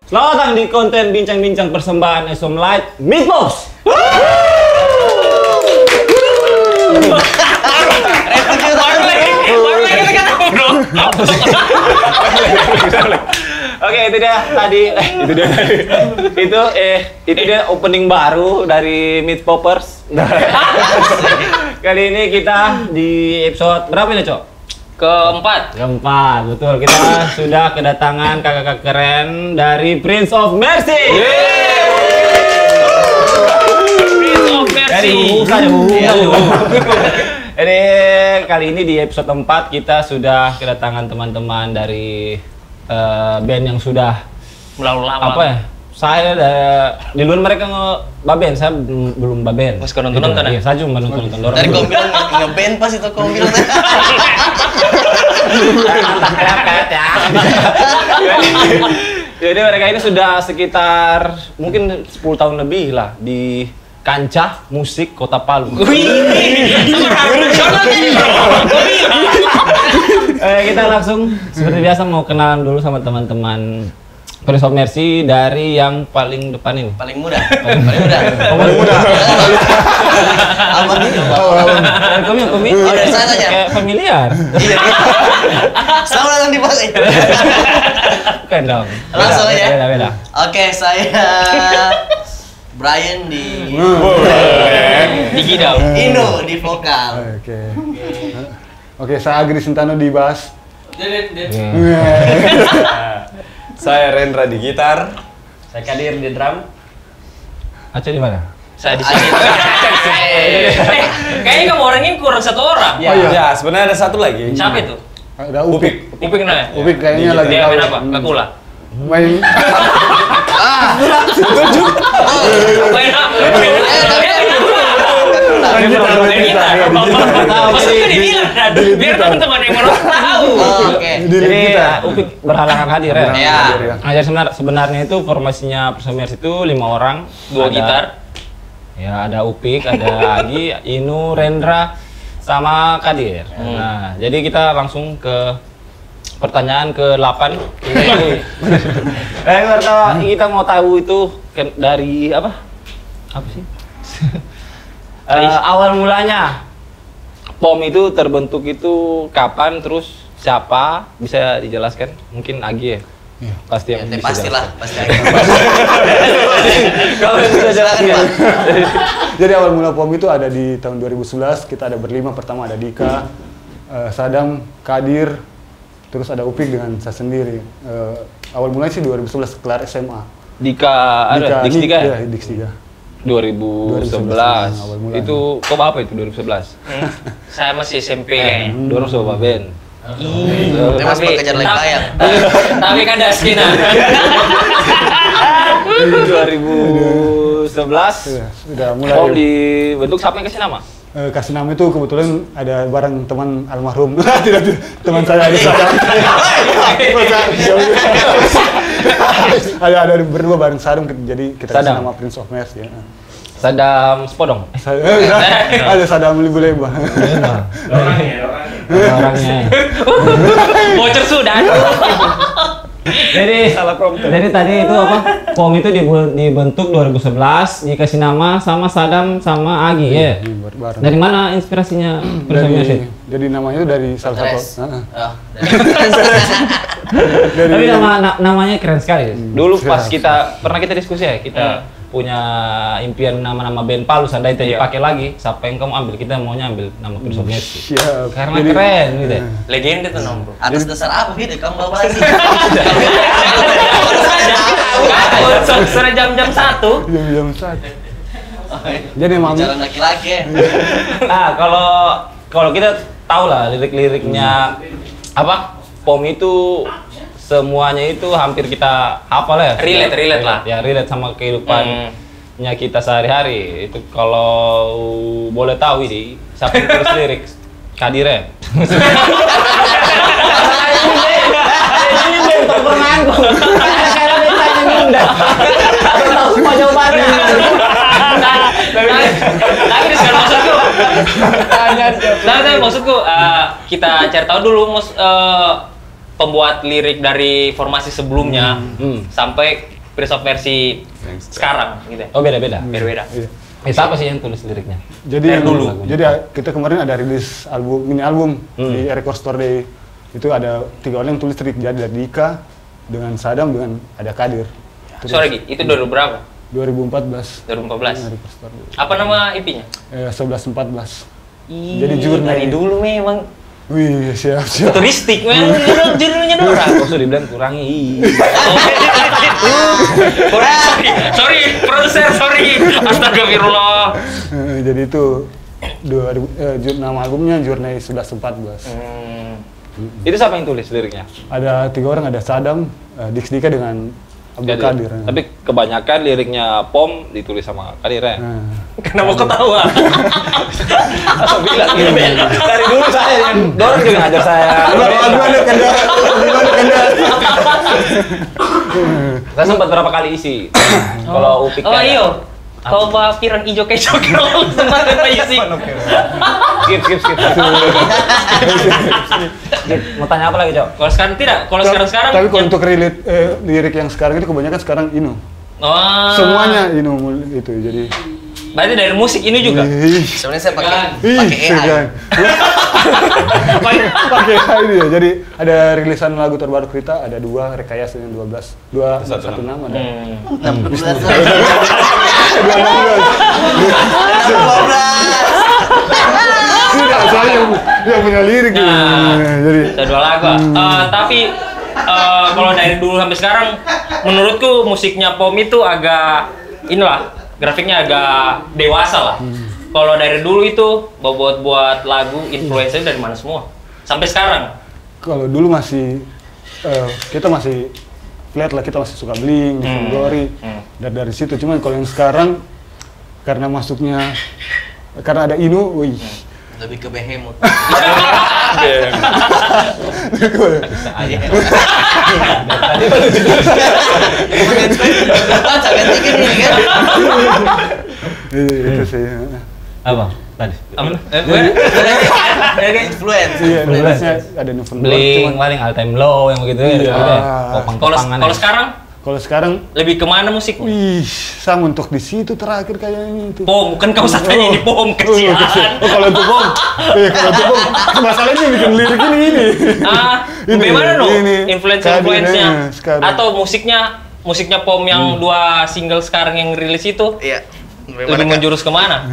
Selamat datang di konten bincang-bincang persembahan Esom Light Meatballs. Oke, itu dia tadi. Itu dia opening baru dari Meat Poppers. Kali ini kita di episode berapa ini, Cok? Keempat, betul. Kita sudah kedatangan kakak-kakak keren dari Prince of Mercy. Prince of Mercy. Jadi kali ini di episode 4 kita sudah kedatangan teman-teman dari band yang sudah Melalui lama. apa ya? Saya di luar mereka baben, saya belum baben. Pas kau nonton-nonton ya? Iya, saya cuma nonton-nonton dorong. Tadi kau bilang nge-band pas itu kau bilang. Jadi mereka ini sudah sekitar mungkin 10 tahun lebih lah di kancah musik Kota Palu. Kita langsung seperti biasa mau kenalan dulu sama teman-teman Prince of Mercy dari yang paling depan ini. Paling muda. Paling muda. Apa gitu? Kami. Oh, dari saya saja. Kayak familiar. Iya. Selamat datang di Bali. Bukan dong. Langsung aja. Beda. Oke, saya Brian di Gidau. Ino di vokal. Oke, saya Agri Sintano di bass. Saya Rendra di gitar. Saya Kadir di drum. Aceh di mana? Saya di sini. Kayaknya kamu orangnya kurang satu orang. Ya, sebenarnya ada satu lagi. Siapa itu? Ada Upik. Upik namanya? Upik kayaknya lagi Dia main kawin. apa? Kakula. Main Main apa? Main gitar. Maksudnya dibilang, biar teman-teman yang mau tahu. Oke. Jadi Upik berhalangan hadir ya? Iya. Nah, jadi sebenarnya itu formasinya Prince of Mercy itu 5 orang. Dua Ada- gitar. Ya, ada Upik, ada Agi, Inu, Rendra, sama Kadir. Nah, jadi kita langsung ke pertanyaan ke-8. Kita mau tahu itu dari apa? Apa sih? Awal mulanya POM itu terbentuk itu kapan, terus siapa? Bisa dijelaskan? Mungkin Agi ya? Iya. Pasti Ya, yang bisa pastilah, jelaskan. pasti. Kalau bisa jelaskan. Silakan, Pak. Jadi awal mula POM itu ada di tahun 2011, kita ada berlima. Pertama ada Dika, Sadam, Kadir, terus ada Upik dengan saya sendiri. Awal mulanya sih 2011 kelar SMA. Dika ada Dix 3 ya? Iya, Dix 3. 2011. awal mulanya. Itu kok apa itu 2011? Saya masih SMP kayaknya. Dorong sama Ben. Dia masih bekerja lain layar. Tapi kan ada skina. 2011. Sudah mulai. POM dibentuk, siapa yang kasih nama? Kasih nama itu kebetulan ada bareng teman almarhum. Tidak, teman saya ada Sadam. ada berdua bareng Sadam, jadi kita kasih Sadam. nama Prince of Mercy. Ya. Sadam Spodong. Ada Sadam Libu-Leba. Orangnya. Bocor sudah. Jadi tadi itu apa? POM itu dibentuk 2011, dikasih nama sama Sadam sama Agi ya. Bareng. Dari mana inspirasinya Prince of Mercy? Jadi namanya itu dari salah satu. Stres. Oh, Tapi namanya keren sekali. Dulu pas Siap. pernah kita diskusi ya, kita punya impian nama-nama band Palu, seandainya dipakai lagi, siapa yang kamu ambil? Kita maunya ambil nama Prince of Mercy. Siap. Karena Jadi, keren gitu ya. Legenda tuh nombor. atas dasar apa gitu kamu bawa sih? Sudah jam-jam 1. jam-jam saat. Jadi mami. Jalan laki-laki ya. Nah, kalau kita tahu lah lirik-liriknya apa? POM itu semuanya itu hampir kita hafal ya. Relate lah. Ya, relate sama kehidupannya kita sehari-hari. Itu kalau boleh tahu ini siapa yang tulis lirik? Kadir ya? Ini band permainanku. Karena bintangnya ngundang. Aku tahu semua jawabannya. Tapi maksudku, kita cari tahu dulu pembuat lirik dari formasi sebelumnya sampai Pirsa versi sekarang gitu ya. Oh beda-beda. Beda-beda. Iya. Siapa sih yang tulis liriknya? Jadi Dari dulu. Jadi kita kemarin ada rilis mini album di Record Store Day. Itu ada 3 orang yang tulis lirik, jadi ada Dika, dengan Sadam, dengan ada Kadir. Terus, Sorry Gi, itu 2000 berapa? 2014. 2014. Record Store Day. Apa nama IP-nya? 11-14. Ih, Jadi journey. dari dulu memang Wih, siap. futuristik memang judulnya Dora. Kok sudah dibilang kurangi. Sorry, produser, sorry. Astagfirullah. Jadi itu nama albumnya Journey 11-14. Itu siapa yang tulis liriknya? Ada 3 orang, ada Sadam, Dika dengan Abdul Kadir. Tapi kebanyakan liriknya POM ditulis sama Kadir ya? Nah, Kenapa ketawa? Masa bilang gitu. Dari dulu saya yang dorong juga ngajar saya. Gimana Kanda? Saya sempat berapa kali isi. Kalau Upik Oh kan- iya. Kau bawa pirang ijo kayak coklat sempat apa isi? Skip. Mau tanya apa lagi, Cok? Kalau sekarang tidak, kalau sekarang Tapi kalau untuk lirik yang sekarang itu kebanyakan sekarang Inu. oh, Semuanya Inu itu. Jadi berarti dari musik ini juga. Sebenarnya saya pakai segan. AI. Pakai AI ini ya. Jadi ada rilisan lagu terbaru kita, ada 2 rekayasa yang 1 nama ada. 16. 12. Tidak, saya yang punya lirik. Nah, Jadi ada 2 lagu. Tapi kalau dari dulu sampai sekarang, menurutku musiknya POM itu agak inilah grafiknya agak dewasa lah. Kalau dari dulu itu buat lagu influencer dari mana semua sampai sekarang. kalau dulu masih kita masih lihat lah, kita masih suka Blink, Different Glory, dari situ. Cuman kalau yang sekarang karena masuknya karena ada Inu, wih. Lebih ke behemoth. Itu sih. Apa? Tadi. Influence. Iya, influence-nya ada Different Glory. Bling, paling all time low yang begitu ya. Iya. Popang-popangan. Kalau sekarang Kalau sekarang, lebih kemana musik? wih, sama untuk di situ terakhir kayaknya itu. POM, bukan kau tanya ini POM kesian. Kalau untuk Bom, kalau untuk Bom, masalahnya bikin lirik ini. Ini, Bagaimana no? ini. Influence-nya Sekarang. atau musiknya POM yang 2 single sekarang yang rilis itu Iya. lebih menjurus kemana?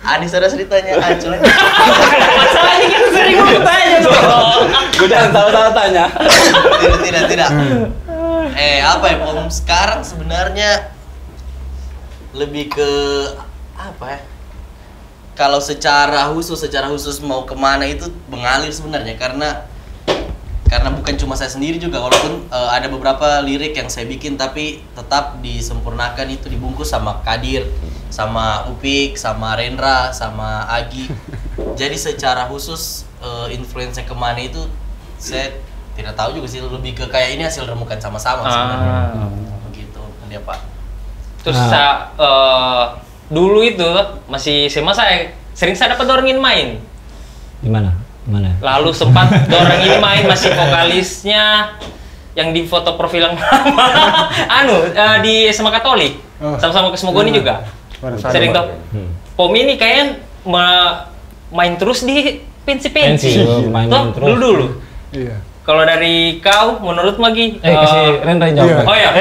Anis ada ceritanya Acul. Masalahnya kan sering bertanya dong. Gue jangan salah-salah tanya. Tidak. Apa ya, Om sekarang sebenarnya lebih ke apa ya? Kalau secara khusus mau kemana itu mengalir sebenarnya karena bukan cuma saya sendiri juga, walaupun ada beberapa lirik yang saya bikin tapi tetap disempurnakan, itu dibungkus sama Kadir, sama Upik, sama Rendra, sama Agi. Jadi secara khusus influence kemana itu saya tidak tahu juga sih, lebih ke kayak ini hasil remukan sama-sama sebenarnya. Begitu dia Pak. Terus dulu itu masih SMA saya sering dapat dorongin main. Di mana? Mana? Lalu sempat dorong ini main masih vokalisnya yang di foto profil yang lama. Di SMA Katolik. Sama-sama ke Semogoni juga. Sering tau. POM ini kayaknya main terus di pensi-pensi. Main Toh, terus. dulu. Iya. Kalau dari kau, menurut Magi? Kasih Rendra yang jawab. Iya. Oh ya,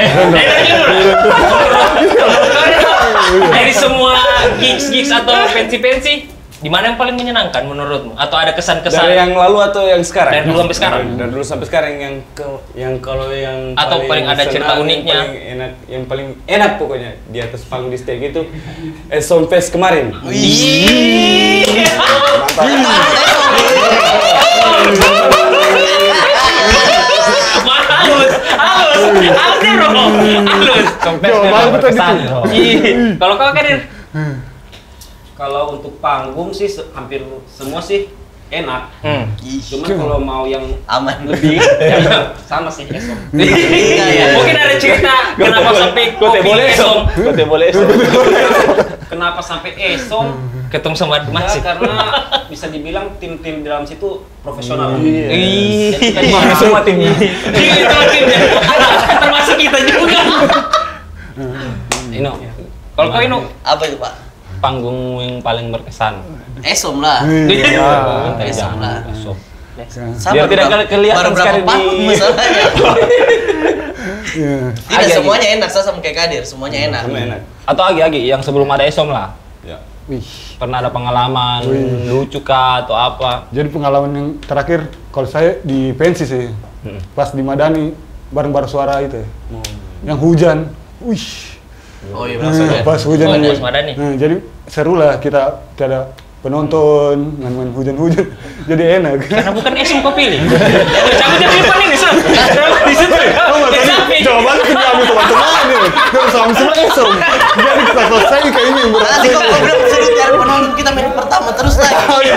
dari semua gigs atau pensi-pensi, di mana yang paling menyenangkan menurutmu? Atau ada kesan-kesan? Dari yang lalu atau yang sekarang? Dari dulu sampai sekarang. Dari dulu sampai sekarang yang kalau yang Atau paling ada cerita senang, uniknya. yang paling enak pokoknya di atas panggung di stage itu Sound Fest kemarin. Ih. Halus ya bro, halus. Jawaban betul Kesan, gitu. bro. Kalau kau Kadir? Kalau untuk panggung sih hampir semua sih enak. Cuman kalau mau yang Aman. lebih ya sama sih esok. Mungkin ada cerita kenapa sampai kopi esong. Kote boleh. Kenapa sampai esok? Ketemu sama Ya, Mas. karena bisa dibilang tim-tim di dalam situ profesional. Ih. Jadi Mana semua timnya? Itu timnya. Termasuk kita juga. Ino, Kalau kau Inu, Apa itu Pak? panggung yang paling berkesan. Esom lah. Jangan, Esom lah. Esom. Sama Biar tidak berapa- kelihatan baru berapa sekali di- panggung masalahnya. Iya. Tidak Agi-agi. semuanya enak, saya sama kayak Kadir, semuanya enak. Sama enak. Atau agi-agi yang sebelum ada Esom lah. Ya. Wih. Pernah ada pengalaman Wih. lucu kah atau apa? Jadi pengalaman yang terakhir kalau saya di pensi sih. Pas di Madani bareng-bareng suara itu ya. Yang hujan. Wih. Oh iya, langsung ya. Pas hujan. Oh, ini. pas Madani. Jadi seru lah kita ada penonton main-main hujan-hujan. Jadi enak. karena bukan Esom kau pilih. Cabut dari depan ini, Sam. Di situ. Jawaban itu diambil teman-teman nih. Terus sama semua Esom. Jadi kita selesai kayaknya yang Nanti kok kau bilang suruh cari penonton kita main pertama terus lagi.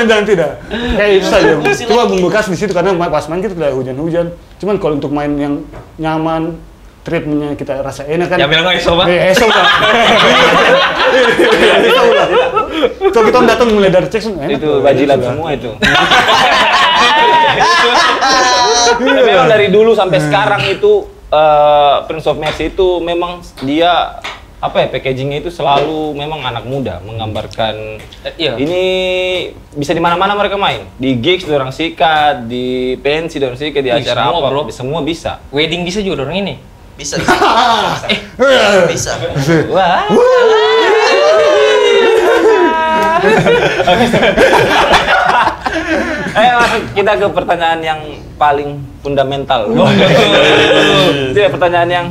Jangan tidak. Kayak itu saja. Cuma membekas di situ karena pas main kita tidak hujan-hujan. Cuman kalau untuk main yang nyaman, treatmentnya kita rasa enak kan. Ya bilang kau Esom, Pak. Esok lah. Esok lah. So kita datang mulai dari cek enak. Itu bajilan semua itu. Tapi memang dari dulu sampai sekarang itu Prince of Mercy itu memang dia apa ya, packagingnya itu selalu memang anak muda, menggambarkan Iya. ini bisa di mana-mana mereka main, di gigs orang sikat, di pensi orang sikat, di Wih, acara semua, apa, bro. semua bisa. Wedding bisa juga orang ini. Bisa. Bisa. Wah. Masuk kita ke pertanyaan yang paling fundamental. Itu ya pertanyaan yang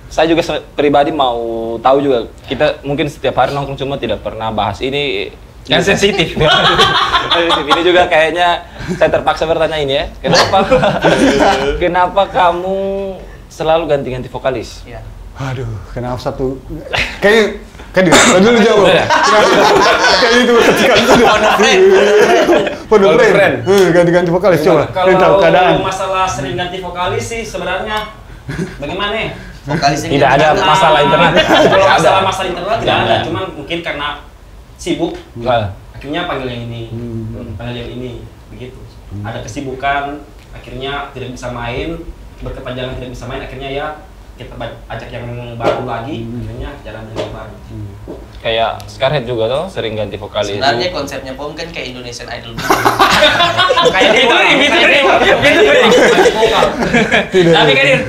saya juga pribadi mau tahu juga. Kita mungkin setiap hari nongkrong cuma tidak pernah bahas ini. Yang sensitif. Ini juga kayaknya saya terpaksa bertanya ini ya. Kenapa kamu selalu ganti-ganti vokalis? Iya. Aduh, kenapa satu? Kayak dulu jawab. Kayak itu ketika itu. Pondok friend. Ganti-ganti vokalis coba. Tahu keadaan. Kalau masalah sering ganti vokalis sih sebenarnya bagaimana? Vokalis ini Tidak ada ternyata- masalah internal. Kalau masalah internal tidak ada, cuman mungkin karena sibuk Well, akhirnya panggil yang ini, panggil yang ini, begitu. Ada kesibukan, akhirnya tidak bisa main, berkepanjangan tidak bisa main, akhirnya ya kita ajak yang baru lagi, akhirnya jalan yang baru. kayak Scarhead juga tuh sering ganti vokalis. Sebenarnya konsepnya POM kan kayak Indonesian Idol. Kayak Itu Tapi Kadir,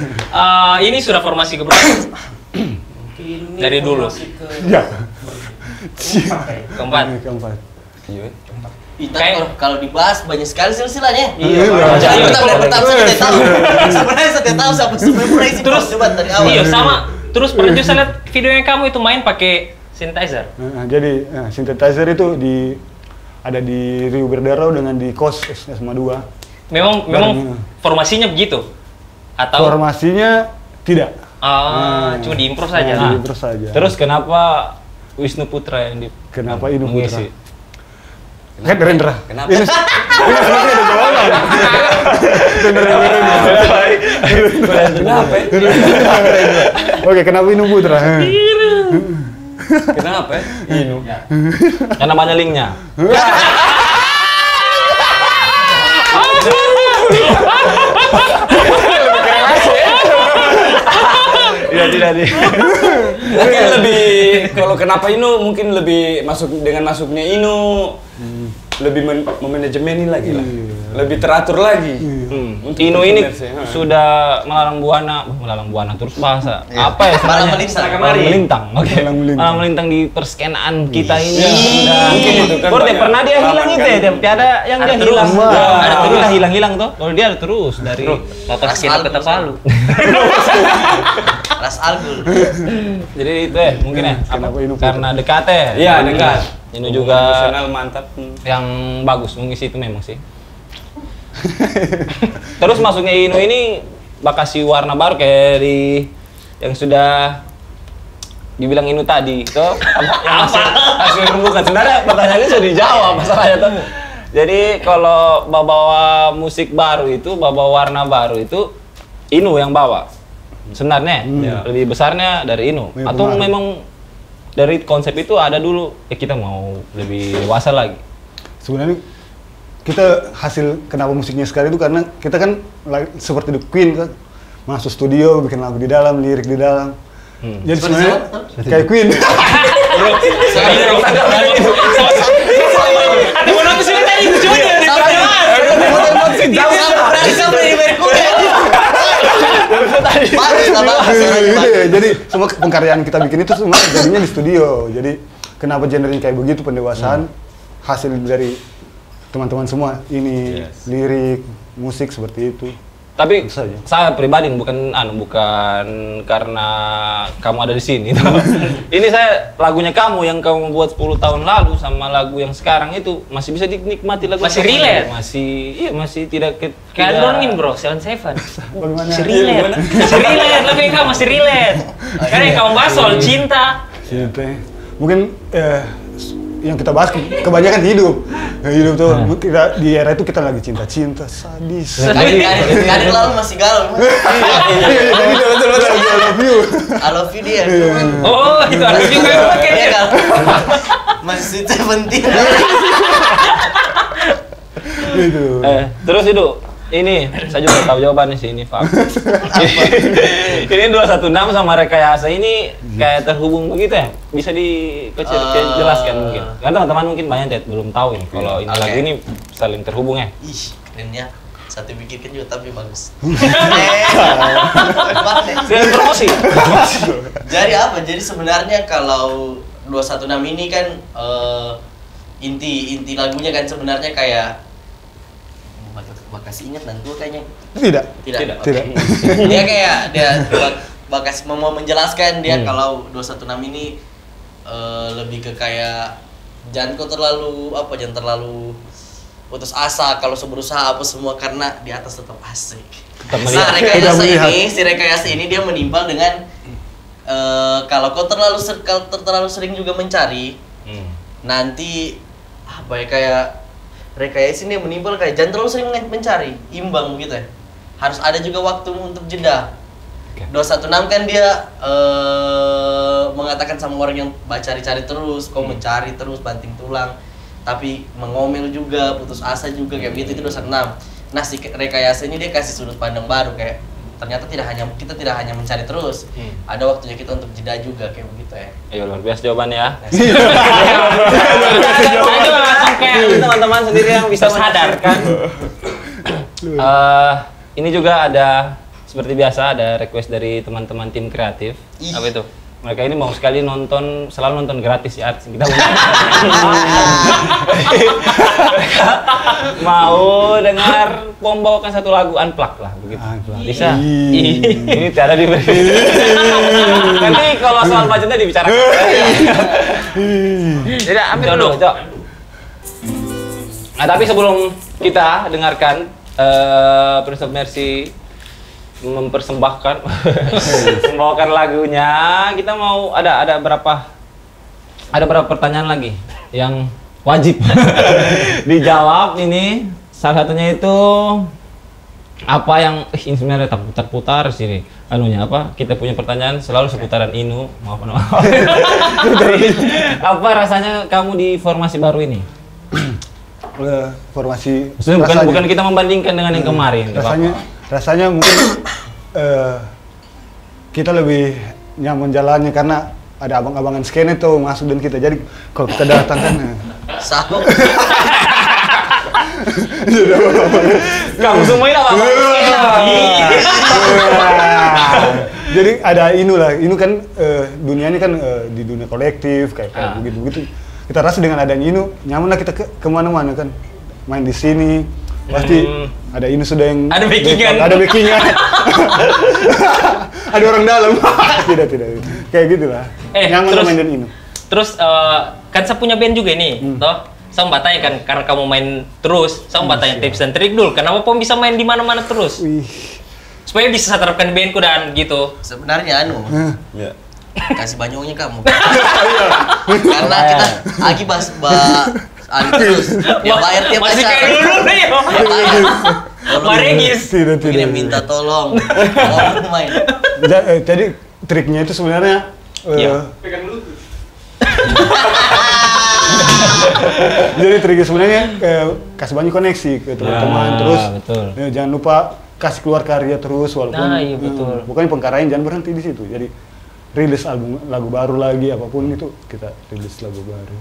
ini sudah formasi keberapa? Ini Dari dulu. formasi Ya. Keempat. Keempat. Kita kalau dibahas banyak sekali silsilahnya. Iya, Jadi bentar, saya tidak tahu. Sebenarnya saya tidak tahu siapa sebenarnya mulai isi Terus debat dari awal. Iya sama. Terus pernah juga saya lihat videonya kamu itu main pakai synthesizer. Jadi synthesizer itu ada di Rio Berdero dengan di KOS SMA 2. Memang formasinya begitu? Atau Formasinya tidak. cuma diimprove saja. Nah, terus saja. Terus kenapa Wisnu Putra yang Kenapa Inu Putra? mengisi? Kan Rendra. Kenapa? Ini sebenarnya ada jawaban. Kenapa? Oke, kenapa Inu Putra? Kenapa? Inu. Karena banyak linknya. Tidak. Mungkin lebih kalau kenapa Inu mungkin lebih dengan masuknya Inu lebih memanajemenin lagi lah, lebih teratur lagi. Untuk Inu ini Mercy, sudah melalang buana terus bahasa apa ya Malang sebenarnya? melintang. Malang melintang. Oke. Malang melintang. Malang melintang di perskenaan kita ini. Mungkin itu kan Baru banyak pernah dia hilang itu ya, kan. dia ada yang Ada dia terus. hilang. Wah. Ada terus hilang tuh. Kalau dia ada terus dari Nonton skena Kota Palu. Ras Algul. jadi itu ya mungkin ya apa? Kenapa Inu Putra? Karena dekat ya. Iya, dekat. Ini juga Profesional mantap. yang bagus mengisi itu memang sih. Terus masuknya Inu ini bakal kasih warna baru kayak di yang sudah dibilang Inu tadi tuh yang masih bukan sebenarnya pertanyaannya sudah dijawab masalahnya tuh. Jadi kalau bawa musik baru itu, bawa warna baru itu Inu yang bawa. Sebenarnya lebih besarnya dari Inu Iya, atau benar. memang dari konsep itu ada dulu kita mau lebih dewasa lagi. Sebenarnya kita hasil kenapa musiknya sekarang itu karena kita kan seperti The Queen kan masuk studio, bikin lagu di dalam, lirik di dalam. Jadi sebenarnya kayak Queen. Ada mau notis ini tadi cuma dia Jadi semua pengkaryaan kita bikin itu semua jadinya di studio. Jadi kenapa genrenya kayak begitu, pendewasaan hasil dari teman-teman semua ini, lirik, musik seperti itu. Tapi Bisa aja. saya pribadi bukan karena kamu ada di sini. Ini saya lagunya kamu yang kamu buat 10 tahun lalu sama lagu yang sekarang itu masih bisa dinikmati lagu. Masih kamu. relate? Masih tidak Kayak Dormin bro, 77. Bagaimana? Masih relate. Masih relate, lebih kamu masih relate. Karena yang kamu bahas soal cinta. Cinta. Mungkin yang kita bahas kebanyakan hidup tuh kita di era itu kita lagi cinta sadis. Kadang lalu masih galau. Betul. I love you. I love you dia. Oh, itu ada juga yang pakai Dia dia. kan masih penting. Gitu. Terus itu ini saya juga tahu jawabannya sih ini Pak. Ini 216 sama rekayasa ini kayak terhubung begitu ya? Bisa jelaskan mungkin. Karena teman-teman mungkin banyak yang belum tahu ini kalau ini lagu ini saling terhubung ya. Ih, kerennya. Satu pikirkan juga tapi bagus. Sekalian promosi. Jadi apa? Jadi sebenarnya kalau 216 ini kan inti lagunya kan sebenarnya kayak Bakasi ingat nanti kayaknya. Tidak. Tidak. Tidak. Dia kayak Bakasi mau menjelaskan dia kalau 216 ini lebih ke kayak jangan terlalu putus asa kalau berusaha apa semua karena di atas tetap asik. Nah, rekayasa ini dia menimbang dengan kalau kau terlalu sering juga mencari, nanti apa ya kayak rekayasa ini menimbul kayak jangan terlalu sering mencari, imbang gitu ya. Harus ada juga waktu untuk jeda. 216 kan dia mengatakan sama orang yang cari-cari terus, kau mencari terus banting tulang, tapi mengomel juga, putus asa juga kayak gitu, itu 216. Nah, si rekayasa ini dia kasih sudut pandang baru kayak ternyata kita tidak hanya mencari terus, ada waktunya kita untuk jeda juga kayak begitu ya. Ayo luar biasa jawabannya ya. Ayo langsung kayak Ini teman-teman sendiri yang bisa sadar kan. Ini juga ada seperti biasa ada request dari teman-teman tim kreatif. Ih. Apa itu? Mereka ini mau sekali selalu nonton gratis ya artis kita. Mereka mau dengar membawakan satu lagu unplugged lah begitu. Bisa. Ini tiada diberi. Nanti kalau soal budgetnya dibicarakan. Jadi ambil dulu, Cok. Nah, tapi sebelum kita dengarkan Prince of Mercy membawakan lagunya, kita mau ada berapa pertanyaan lagi yang wajib dijawab ini. Salah satunya itu apa yang ini sebenarnya putar-putar sini anunya apa, kita punya pertanyaan selalu seputaran Inu. Maaf. Apa rasanya kamu di formasi baru ini? Formasi Maksudnya bukan kita membandingkan dengan yang kemarin. Rasanya mungkin kita lebih nyaman jalannya karena ada abang-abangan skene tuh masuk dan kita, jadi kalau kita datang kan Sahuk. Kamu semua ini apa? Jadi ada Inu kan dunianya kan di dunia kolektif kayak begitu. Kita rasa dengan adanya Inu nyaman lah kita kemana-mana kan, main di sini pasti ada Inu sudah yang ada backingan. Ada orang dalam. tidak kayak gitulah. Nyaman terus, main dengan Inu. Terus kan saya punya band juga nih, toh. Saya mau tanya kan karena kamu main terus, saya mau tanya tips dan trik dulu. Kenapa Pom bisa main di mana-mana terus? Supaya bisa saya terapkan di bandku dan gitu. Sebenarnya kasih banyaknya kamu. Karena kita lagi bahas terus. Ya bayar tiap masih acara. kayak dulu nih. Pak Regis. Tidak. Begini minta tolong. Mau main. Jadi triknya itu sebenarnya Pegang dulu. jadi triknya sebenarnya kasih banyak koneksi ke teman-teman, terus betul. Jangan lupa kasih keluar karya terus walaupun Nah, iya, betul. bukan pengkaryain, jangan berhenti di situ. Jadi rilis album lagu baru lagi, apapun itu kita rilis lagu baru.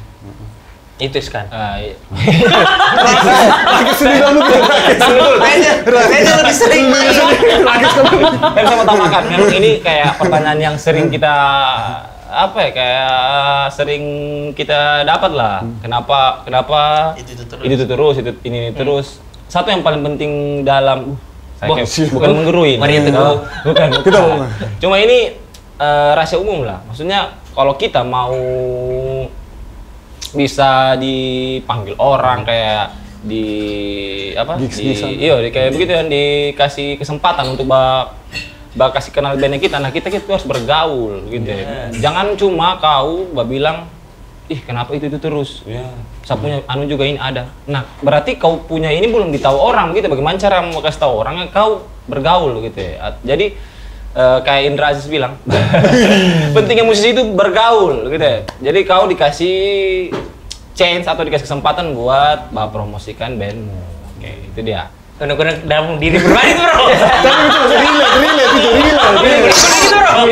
Itu kan. Iya. Kayaknya lebih sering main. Kan saya mau tambahkan, memang ini kayak pertanyaan yang sering kita apa ya, kayak sering kita dapat lah. Kenapa Itu terus. itu terus, ini terus. Satu yang paling penting dalam saya Wah, kayak bukan menggeruin. Mari itu dulu. Bukan. Kita bukan. Cuma ini rahasia umum lah. Maksudnya kalau kita mau bisa dipanggil orang kayak di apa Gigs di bisa. iya kayak begitu kan, dikasih kesempatan untuk kasih kenal bandnya kita. Nah kita harus bergaul gitu ya. Jangan cuma kau bilang ih kenapa itu terus ya, saya punya anu juga ini ada. Nah berarti kau punya ini belum ditahu orang gitu. Bagaimana cara mau kasih tahu orang kau bergaul gitu ya. Jadi kayak Indra Aziz bilang, pentingnya musisi itu bergaul gitu ya. Jadi kau dikasih chance atau dikasih kesempatan buat promosikan bandmu. Oke, itu dia. Kena dalam diri pribadi tuh bro. Tapi itu relate itu. Gitu bro.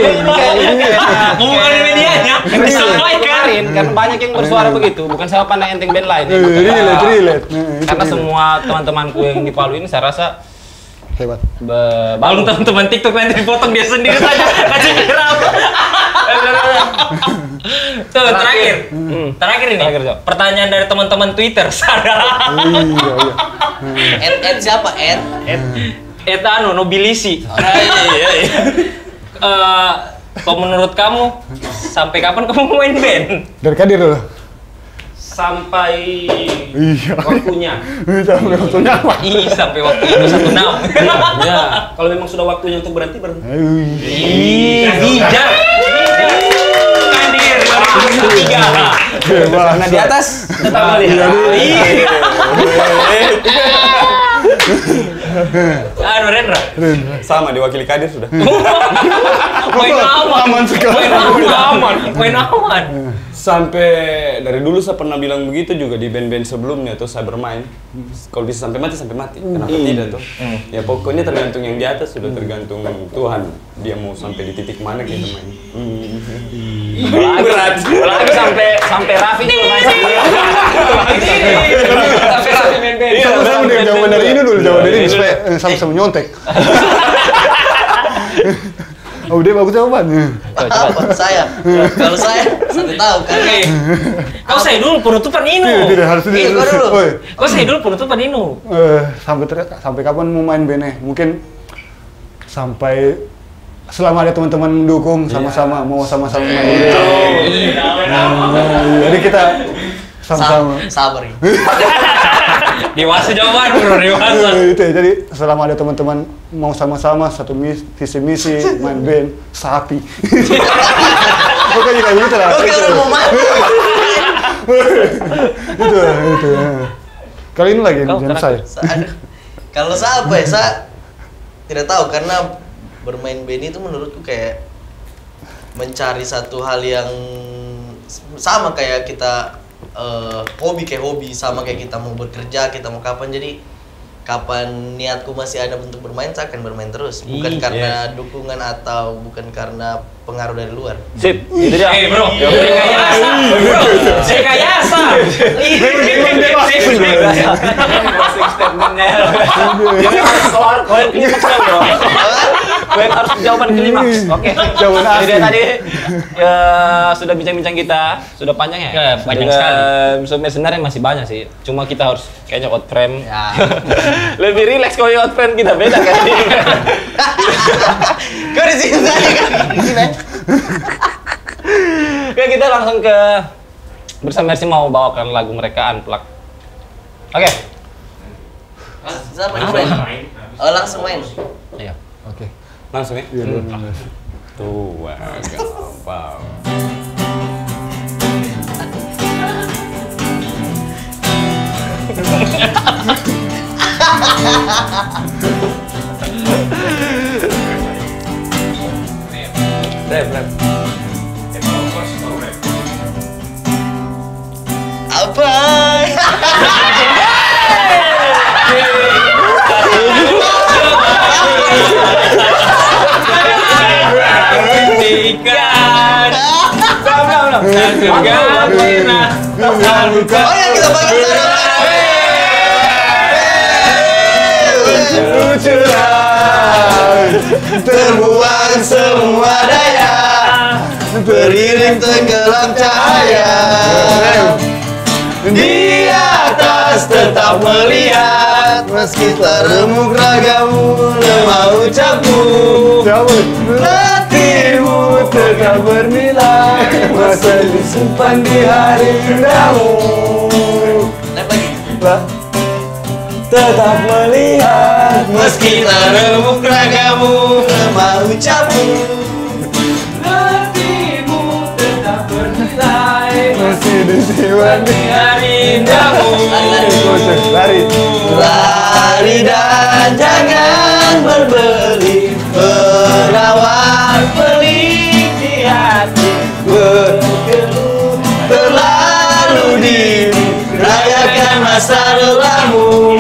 Bukan medianya. Disampaikan. Karena banyak yang bersuara begitu, bukan salah pandang enteng band lain. Relate. Karena semua teman-temanku yang di Palu ini saya rasa Hebat. Balung teman-teman TikTok nanti dipotong dia sendiri saja. Kasih geram. Tuh terakhir ini. Terakhir, Jo. Pertanyaan dari teman-teman Twitter. Sadar. Ed siapa? Ed? Anu Nobilisi. Kalau menurut kamu sampai kapan kamu main band? Dari Kadir dulu. Sampai Iya. waktunya. Sampai waktunya apa? Sampai waktu itu 1 tahun. Ya, kalau memang sudah waktunya untuk berhenti. Bijak. Kadir 2003. Karena di atas Tetap melihat. Rendra. sama diwakili Kadir sudah. Main aman. Aman sekali. Main aman. Sampai dari dulu saya pernah bilang begitu juga di band-band sebelumnya tuh saya bermain. Kalau bisa sampai mati. Kenapa tidak tuh? Ya pokoknya tergantung yang di atas, sudah tergantung Tuhan. Dia mau sampai di titik mana kita main. berat. Apalagi sampai Raffi juga main sendiri. Sampai Raffi main band. Saya mending jawaban dari ini dulu, jawaban dari ini supaya sama-sama nyontek. Oh, dia bagus jawabannya. Apa? Saya? Kalau saya tahu kan. Kau saya dulu penutupan Inu. Tidak harus Iya, gua dulu. Oi, Kau saya dulu penutupan Inu. sampai kapan mau main bandnya? Mungkin sampai selama ada teman-teman mendukung sama-sama mau sama-sama main band. Jadi kita sama-sama. Sabar ya. Dewasa jawaban bro, dewasa. Itu ya, jadi selama ada teman-teman mau sama-sama satu visi misi main band sapi. Pokoknya kayak gitu lah. Oke, udah mau mati. Itu. Kali ini lagi jam saya. Kalau saya apa ya? Saya tidak tahu karena bermain band itu menurutku kayak mencari satu hal yang sama kayak kita hobi sama kayak kita mau bekerja, kita mau kapan, jadi kapan niatku masih ada untuk bermain, saya akan bermain terus, bukan karena dukungan atau bukan karena pengaruh dari luar. Sip, itu dia. Bro, rekayasa. Closing statementnya. Kau yang klimaks ya bro. Kau yang harus jawaban klimaks. Oke. Jawaban asli. Jadi tadi ya, sudah bincang-bincang kita, sudah panjang ya. Ya, banyak Juga, sekali. Sebenarnya masih banyak sih. Cuma kita harus kayaknya out frame. Ya. Lebih relax kalau out frame kita beda kan. Kau di sini saja kan? Oke, kita langsung ke bersama Mercy mau bawakan lagu mereka Unplugged. Oke. Saya main. Oh, langsung main. Iya. Oke. Langsung ya? Iya, Tua, gampang. Rap. Apa? Dan segala pernah terluka. Oh ya, kita pakai Curang, terbuang semua daya, beriring tenggelam cahaya. Di atas tetap melihat, meski teremuk ragamu, lemah ucapmu, hatimu tetap bernilai, masa disimpan di hari indahmu. Naik lagi. Tetap melihat, Meski teremuk ragamu, lemah ucapmu, Hatimu tetap bernilai masih disimpan di hari indahmu. lari. lari dan jangan berbeli, berawal pelik di hati, berkeluh terlalu dini, rayakan masa lelahmu.